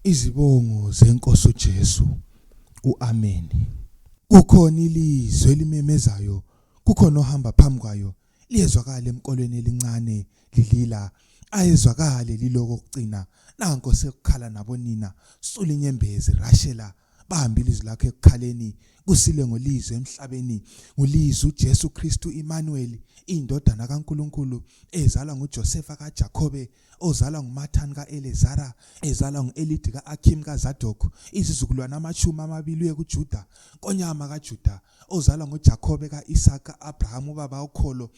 Izibongo zenkosi uJesu. Uamen. Kukhona ilizwi elimemezayo, kukhona ohamba phambi kwayo, liyezwakala emkolweni elincane lilila, ayezwakale liloko kucina. Nanko sekukhala nabonina, sula inyembezi rashela, bahambile izwi lakhe ekukhaleni, kusile ngolizwi emhlabeni, ngolizwi uJesu Kristu Emmanuel, indodana kaNkulunkulu, ezalwa nguJosepha kaJakobe, ozalwa nguMathani kaElezara, ezalwa nguElidi kaAkhimi kaZadok, izizukulwana ama20 uye kuJuda, konyama kaJuda, ozalwa nguJakobe kaIsaka kaAbraham ubaba ukholo,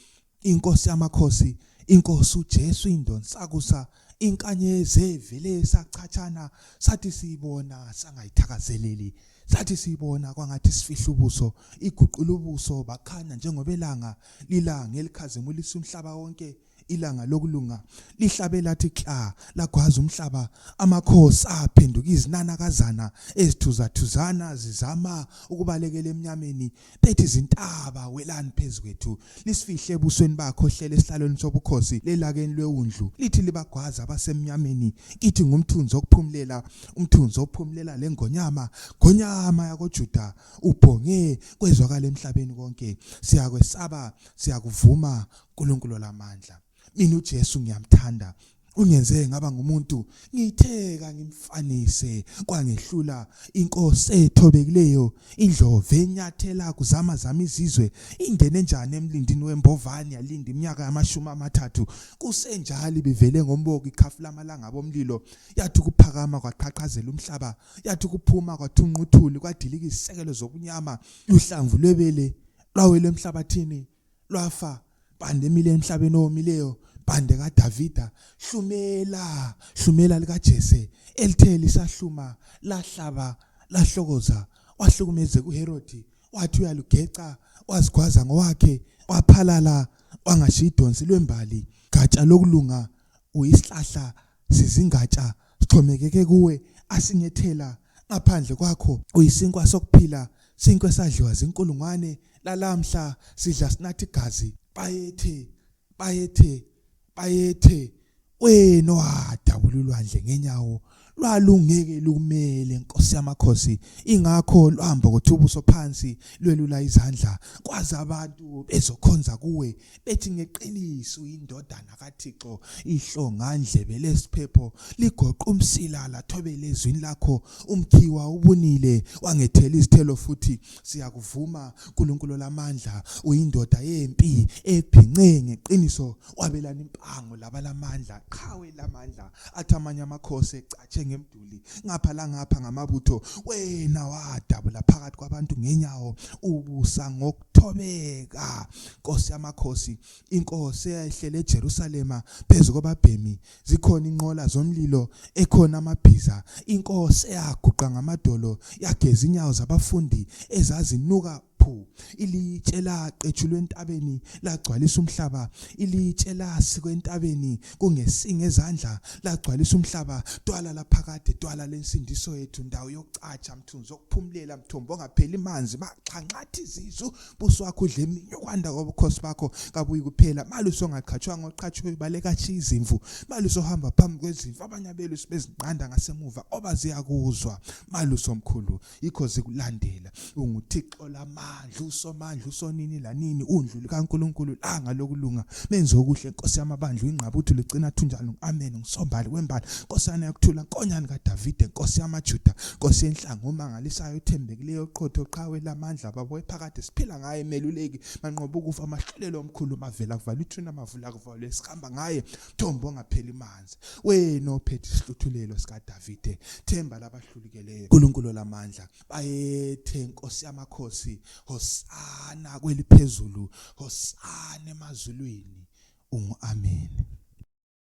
inkosi yamakhosi, inkosi uJesu indonsakusa, inkanyezi evele sachachana, sathi siyibona sangayithakazeleli, sathi siyibona kwangathi sifihla ubuso, iguqula ubuso bakhanya njengobelanga, lilanga elikhazimulisa umhlaba wonke, ilanga lokulunga lihlabe lathi kla lagwaza umhlaba, amakhosi aphenduka izinanakazana ezithuzathuzana zizama ukubalekela emnyameni, bethi izintaba welani phezukwethu, lisifihle ebusweni bakho hlele esihlalweni sobukhosi lelakeni lweundlu, lithi libagwaza abasemnyameni, kithi ngumthunzi okuphumulela, umthunzi ophumulela lengonyama, gonyama yakoJuda, ubhonge kwezwakala emhlabeni konke, siyakwesaba siyakuvuma uNkulunkulu lamandla. Mina uJesu ngiyamthanda, ungenze ngaba ngumuntu, ngitheka ngimfanise, kwangehlula inkosi ethobekileyo, indlove enyathela kuzama zama izizwe, ingene njani emlindini wembovane yalinda iminyaka yama30, kusenjalo bivele ngomboko ikhafu lamalanga bomlilo, yathi kuphakama kwaqhaqhazela umhlaba, yathi kuphuma kwathunquthuli kwadilika izisekelo zobunyama, uhlamvu lwebele lwawela emhlabathini, lwafa bande emile emhlabeni omileyo, bande kaDavida, hlumela likaJese, elithe lisahluma, lahlaba, lahlokoza, wahlukumezeka uHerodi, wathi uyalugeca, wazigwaza ngowakhe, waphalala, wangashidonsi lwembali, gatsha lokulunga, uyisihlahla sizingatsha, sixhomekeke kuwe, asinyethela, ngaphandle kwakho, uyisinkwa sokuphila, sinkwe sadliwa zinkulungwane, lalamhla sidla sinathi igazi, bayethe, wena wadabula ulwandle ngenyawo, lwalungeke lukumele Nkosi yamakhosi, ingakho lwahamba kothubuso phansi, lwelula izandla, kwaza abantu bezokhonza kuwe, bethi ngeqiniso indodana kaThixo, ihlongandlebe lesiphepho, ligoqa umsila lathobela ezwini lakho, umkhiwa ubunile, wangethela izithelo futhi, siyakuvuma uNkulunkulu lamandla, uyindoda yempi, ebhinqe ngeqiniso, wabelana impango labalamandla, qhawe lamandla, athi amanye amakhosi ecatshe ngemduli, ngapha langapha ngamabutho, wena wadabula phakathi kwabantu ngenyawo, ubusa ngokuthobeka. Nkosi yamakhosi, inkosi eyayihlele eJerusalema phezu kwababhemi, zikhona inqola zomlilo, ekhona amabhiza, inkosi eyaguqa ngamadolo, yageza inyawo zabafundi ezazinuka, ilitshe laqetshulwe entabeni, lagcwalisa umhlaba, ilitshe lasikwe entabeni, kungesinga ezandla, lagcwalisa umhlaba, dwala laphakade, dwala lensindiso yethu, ndawo yokucatsha, mthunzi okuphumulela, mthombo ongapheli manzi, baxhanxathi izizu, buso wakho udle eminye ukwanda kobukhosi bakho, kabuyi kuphela, malusi ongaqhatshwanga oqhatshwe baleka izimvu, malusi ohamba phambi kwezimvu, abanye abelusi bezinqanda ngasemuva, oba ziyakuzwa, malusi omkhulu, yikho zikulandela, unguThixo lamandla, usomandla, usonini lanini, undlu likaNkulunkulu, langa lokulunga, menze okuhle, Nkosi yamabandla, ingqabuthu ligcina thunjalo, amen, ngisombali wembali, Nkosana yakuthula, nkonyane kaDavide, Nkosi yamaJuda, Nkosi yenhlanga, umangalisayo, uthembekileyo, oqotho, qhawe lamandla, babo ephakade, siphila ngaye meluleki, manqoba ukufa, amahlulelo omkhulu, mavela kuvala ithuna, mavula kuvalwe, sihamba ngaye, mthombo ongapheli manzi, wena ophethe isihluthulelo sikaDavide, themba labahlulukeleyo, uNkulunkulu lamandla, bayethe Nkosi yamakhosi, Hosana kweliphezulu, Hosana emazulwini, amen.